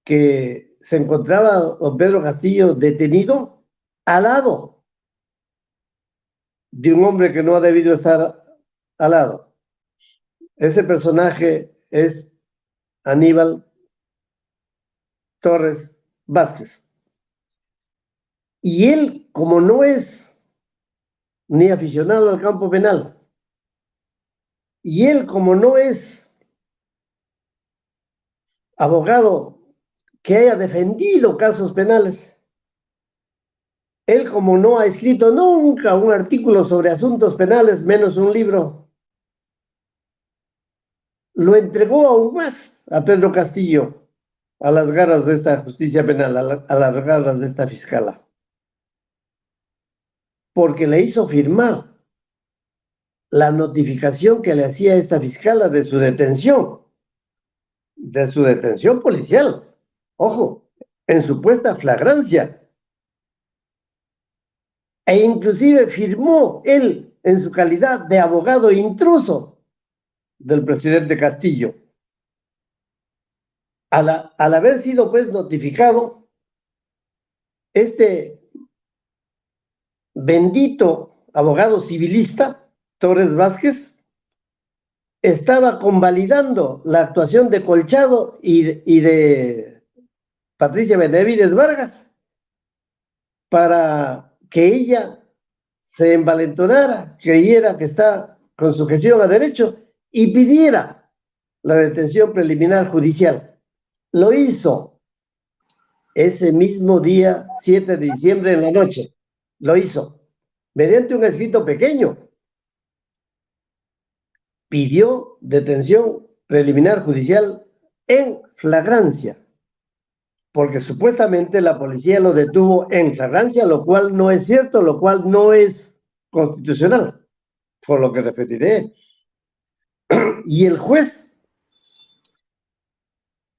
que se encontraba don Pedro Castillo detenido al lado de un hombre que no ha debido estar al lado. Ese personaje es Aníbal Torres Vázquez. Y él, como no es ni aficionado al campo penal, y él, como no es abogado que haya defendido casos penales, él, como no ha escrito nunca un artículo sobre asuntos penales, menos un libro, lo entregó aún más a Pedro Castillo a las garras de esta justicia penal, a las garras de esta fiscala, porque le hizo firmar la notificación que le hacía esta fiscala de su detención policial, ojo, en supuesta flagrancia, e inclusive firmó él en su calidad de abogado intruso del presidente Castillo. Al haber sido pues notificado, este bendito abogado civilista, Torres Vázquez, estaba convalidando la actuación de Colchado y de Patricia Benavides Vargas para que ella se envalentonara, creyera que está con sujeción a derecho y pidiera la detención preliminar judicial. Lo hizo ese mismo día, 7 de diciembre en la noche. Lo hizo mediante un escrito pequeño. Pidió detención preliminar judicial en flagrancia, porque supuestamente la policía lo detuvo en flagrancia, lo cual no es cierto, lo cual no es constitucional, por lo que repetiré. Y el juez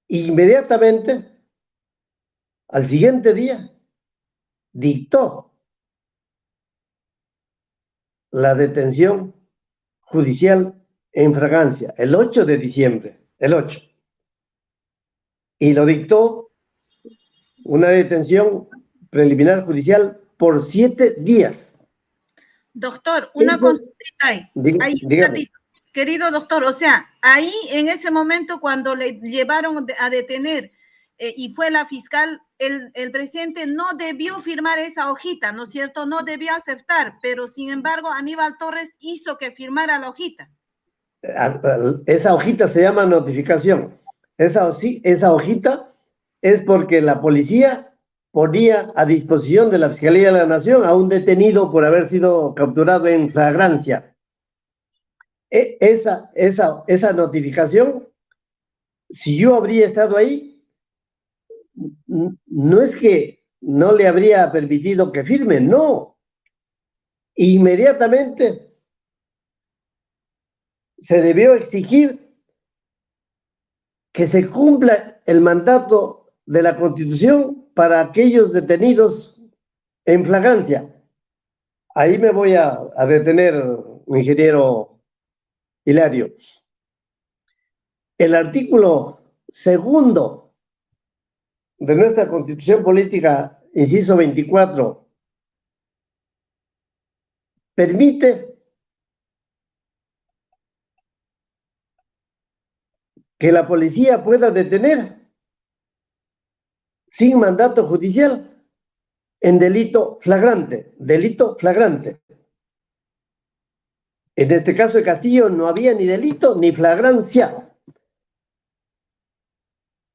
inmediatamente, al siguiente día, dictó la detención judicial en flagrancia, el 8 de diciembre, el 8. Y lo dictó una detención preliminar judicial por 7 días. Doctor, una consultita ahí. Dígame. Querido doctor, o sea, ahí en ese momento cuando le llevaron a detener y fue la fiscal, el presidente no debió firmar esa hojita, ¿no es cierto? No debió aceptar, pero sin embargo Aníbal Torres hizo que firmara la hojita. Esa hojita se llama notificación. Esa hojita es porque la policía ponía a disposición de la Fiscalía de la Nación a un detenido por haber sido capturado en flagrancia. Esa notificación, si yo habría estado ahí, no es que no le habría permitido que firme, no. Inmediatamente se debió exigir que se cumpla el mandato de la Constitución para aquellos detenidos en flagrancia. Ahí me voy a detener, ingeniero Hilario. El artículo 2 de nuestra Constitución Política, inciso 24, permite que la policía pueda detener sin mandato judicial en delito flagrante. En este caso de Castillo no había ni delito ni flagrancia.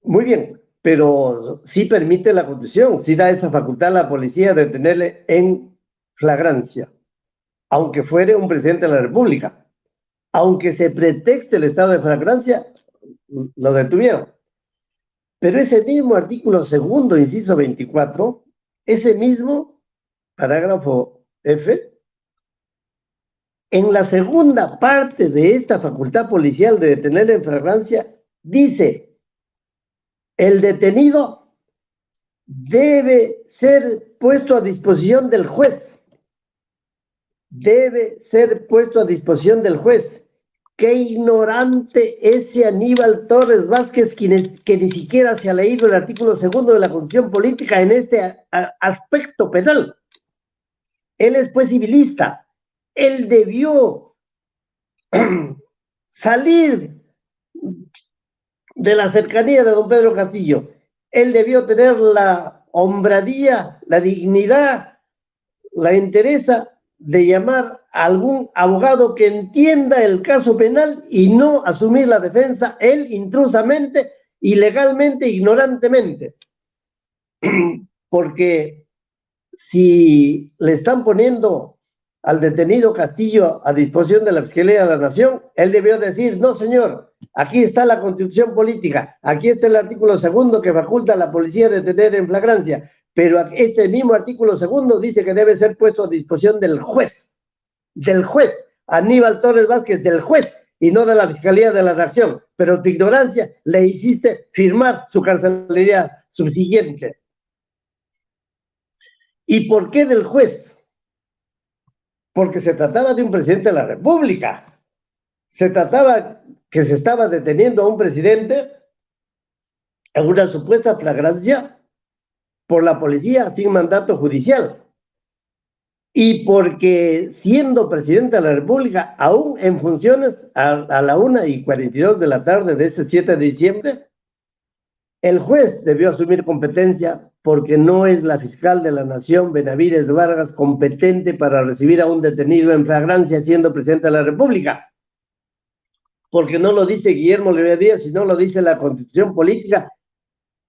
Muy bien, pero sí permite la Constitución, sí da esa facultad a la policía de detenerle en flagrancia, aunque fuere un presidente de la República. Aunque se pretexte el estado de flagrancia, lo detuvieron. Pero ese mismo artículo 2, inciso 24, ese mismo parágrafo F, en la segunda parte de esta facultad policial de detener en flagrancia, dice: el detenido debe ser puesto a disposición del juez. Debe ser puesto a disposición del juez qué ignorante ese Aníbal Torres Vázquez, que ni siquiera se ha leído el artículo 2 de la Constitución Política en este aspecto penal. Él es pues civilista. Él debió salir de la cercanía de don Pedro Castillo. Él debió tener la hombradía, la dignidad, la entereza de llamar a algún abogado que entienda el caso penal y no asumir la defensa él intrusamente, ilegalmente, ignorantemente. Porque si le están poniendo al detenido Castillo a disposición de la Fiscalía de la Nación, él debió decir: no, señor, aquí está la Constitución Política, aquí está el artículo 2 que faculta a la policía a detener en flagrancia, pero este mismo artículo 2 dice que debe ser puesto a disposición del juez, Aníbal Torres Vázquez, del juez, y no de la Fiscalía de la Nación. Pero tu ignorancia le hiciste firmar su carcelería subsiguiente. ¿Y por qué del juez? Porque se trataba de un presidente de la República. Se trataba que se estaba deteniendo a un presidente en una supuesta flagrancia por la policía sin mandato judicial. Y porque siendo presidente de la República, aún en funciones, a la 1:42 de la tarde de ese 7 de diciembre, el juez debió asumir competencia, porque no es la fiscal de la Nación, Benavides Vargas, competente para recibir a un detenido en flagrancia siendo presidente de la República. Porque no lo dice Guillermo Lería Díaz, sino lo dice la Constitución Política.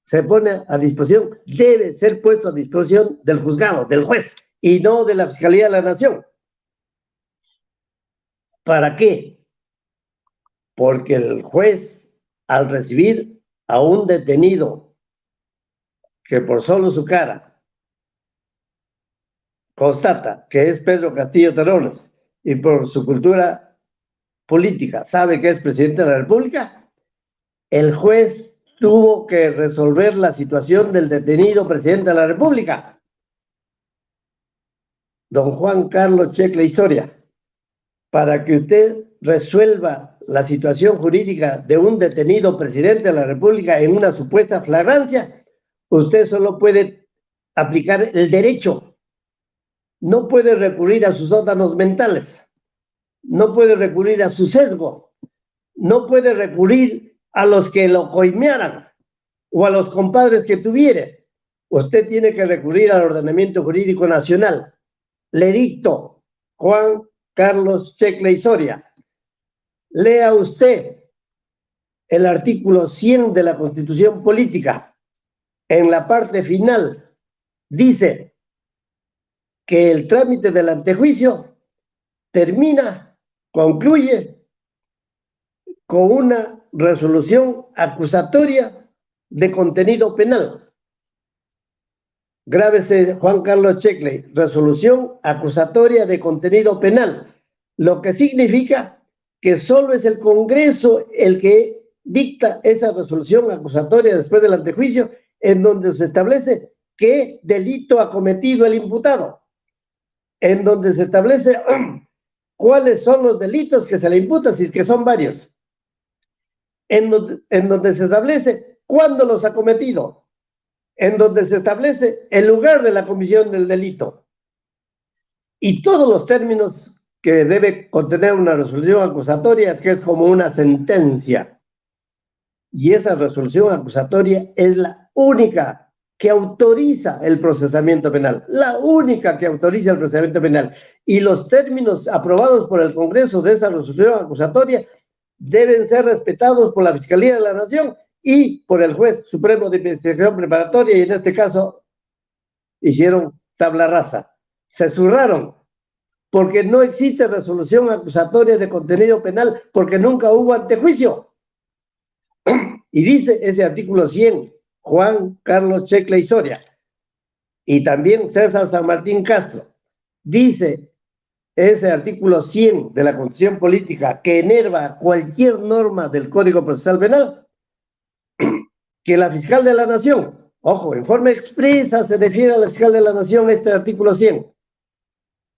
Se pone a disposición, debe ser puesto a disposición del juzgado, del juez, y no de la Fiscalía de la Nación. ¿Para qué? Porque el juez, al recibir a un detenido que por solo su cara constata que es Pedro Castillo Terrones y por su cultura política sabe que es presidente de la República, el juez tuvo que resolver la situación del detenido presidente de la República, don Juan Carlos Checle Soria. Para que usted resuelva la situación jurídica de un detenido presidente de la República en una supuesta flagrancia, usted solo puede aplicar el derecho. No puede recurrir a sus órganos mentales, no puede recurrir a su sesgo, no puede recurrir a los que lo coimearan o a los compadres que tuviere. Usted tiene que recurrir al ordenamiento jurídico nacional. Le dicto, Juan Carlos Checle Soria, lea usted el artículo 100 de la Constitución Política. En la parte final dice que el trámite del antejuicio concluye con una resolución acusatoria de contenido penal. Grábese, Juan Carlos Checle, resolución acusatoria de contenido penal, lo que significa que solo es el Congreso el que dicta esa resolución acusatoria después del antejuicio, en donde se establece qué delito ha cometido el imputado, en donde se establece cuáles son los delitos que se le imputan, si es que son varios, en donde se establece cuándo los ha cometido, en donde se establece el lugar de la comisión del delito y todos los términos que debe contener una resolución acusatoria, que es como una sentencia. Y esa resolución acusatoria es la única que autoriza el procesamiento penal, la única que autoriza el procesamiento penal. Y los términos aprobados por el Congreso de esa resolución acusatoria deben ser respetados por la Fiscalía de la Nación y por el juez supremo de investigación preparatoria, y en este caso hicieron tabla rasa, se zurraron, porque no existe resolución acusatoria de contenido penal, porque nunca hubo antejuicio. Y dice ese artículo 100, Juan Carlos Checle Soria, y también César San Martín Castro, dice ese artículo 100 de la Constitución Política, que enerva cualquier norma del Código Procesal Penal, que la fiscal de la Nación, ojo, en forma expresa se refiere a la fiscal de la Nación este artículo 100,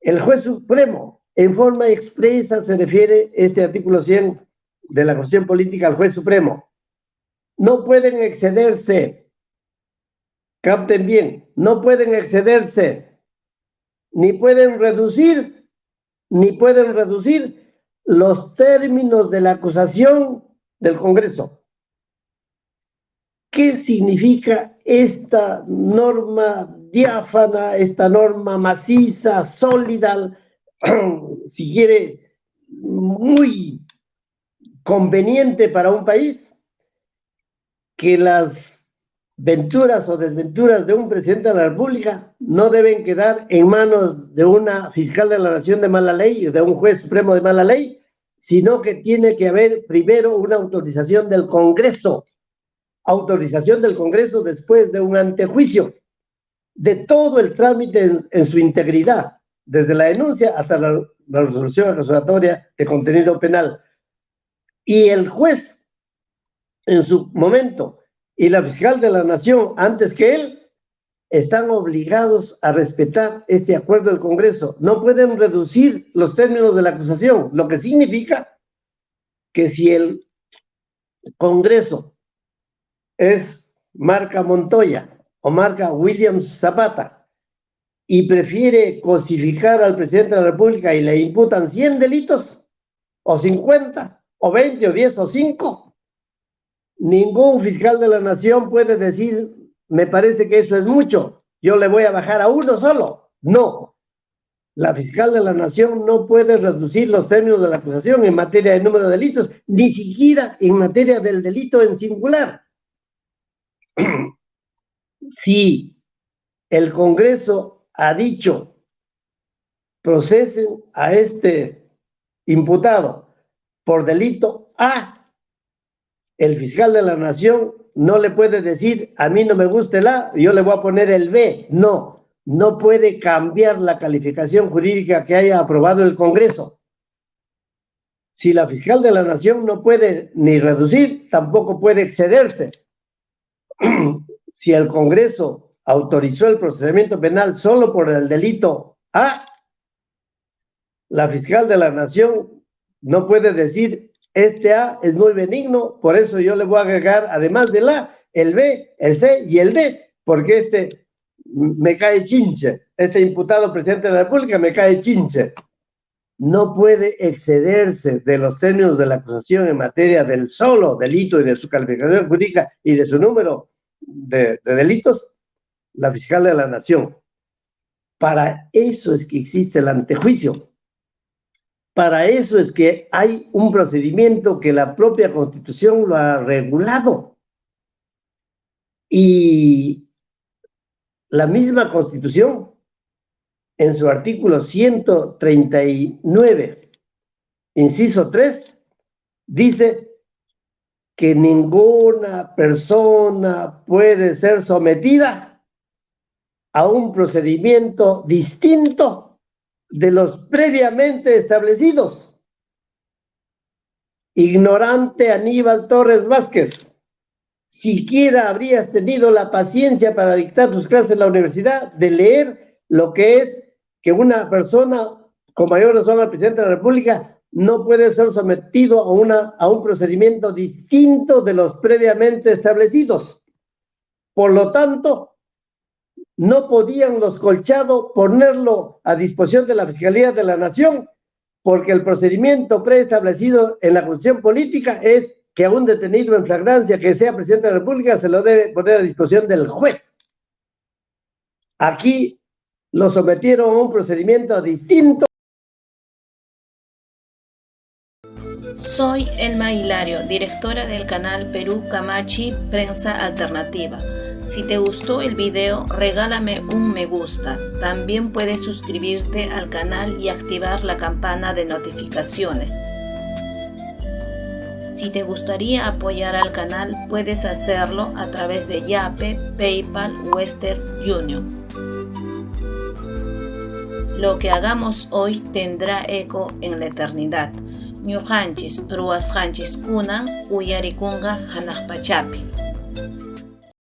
el juez supremo En forma expresa se refiere este artículo 100 de la Constitución Política al juez supremo. No pueden excederse, capten bien, no pueden excederse, ni pueden reducir los términos de la acusación del Congreso. ¿Qué significa esta norma diáfana, esta norma maciza, sólida, si quiere, muy conveniente para un país? Que las venturas o desventuras de un presidente de la República no deben quedar en manos de una fiscal de la Nación de mala ley o de un juez supremo de mala ley, sino que tiene que haber primero una autorización del Congreso después de un antejuicio, de todo el trámite en su integridad, desde la denuncia hasta la resolución acusatoria de contenido penal. Y el juez, en su momento, y la fiscal de la Nación, antes que él, están obligados a respetar este acuerdo del Congreso. No pueden reducir los términos de la acusación, lo que significa que si el Congreso es marca Montoya o marca William Zapata y prefiere cosificar al presidente de la República y le imputan 100 delitos, o 50, o 20, o 10, o 5, ningún fiscal de la Nación puede decir, me parece que eso es mucho, yo le voy a bajar a uno solo. No, la fiscal de la Nación no puede reducir los términos de la acusación en materia de número de delitos, ni siquiera en materia del delito en singular. Si el Congreso ha dicho, procesen a este imputado por delito A, el fiscal de la Nación no le puede decir, a mí no me gusta el A, yo le voy a poner el B. No, no puede cambiar la calificación jurídica que haya aprobado el Congreso. Si la fiscal de la Nación no puede ni reducir, tampoco puede excederse. Si el Congreso autorizó el procedimiento penal solo por el delito A, la fiscal de la Nación no puede decir, este A es muy benigno, por eso yo le voy a agregar, además del A, el B, el C y el D, porque este me cae chinche, este imputado presidente de la República me cae chinche. No puede excederse de los términos de la acusación en materia del solo delito y de su calificación jurídica y de su número de delitos, la fiscal de la Nación. Para eso es que existe el antejuicio. Para eso es que hay un procedimiento que la propia Constitución lo ha regulado. Y la misma Constitución, en su artículo 139, inciso 3, dice que ninguna persona puede ser sometida a un procedimiento distinto de los previamente establecidos. Ignorante Aníbal Torres Vázquez, siquiera habrías tenido la paciencia para dictar tus clases en la universidad de leer lo que es que una persona, con mayor razón al presidente de la República, no puede ser sometido a un procedimiento distinto de los previamente establecidos. Por lo tanto, no podían los Colchado ponerlo a disposición de la Fiscalía de la Nación, porque el procedimiento preestablecido en la Constitución Política es que a un detenido en flagrancia que sea presidente de la República se lo debe poner a disposición del juez. Aquí lo sometieron a un procedimiento distinto. Soy Elma Hilario, directora del canal Perú Camachi Prensa Alternativa. Si te gustó el video, regálame un me gusta. También puedes suscribirte al canal y activar la campana de notificaciones. Si te gustaría apoyar al canal, puedes hacerlo a través de Yape, PayPal, Western Union. Lo que hagamos hoy tendrá eco en la eternidad. Ñuqanchis ruwasqanchis kunan uyarikunqa hanaqpachapi.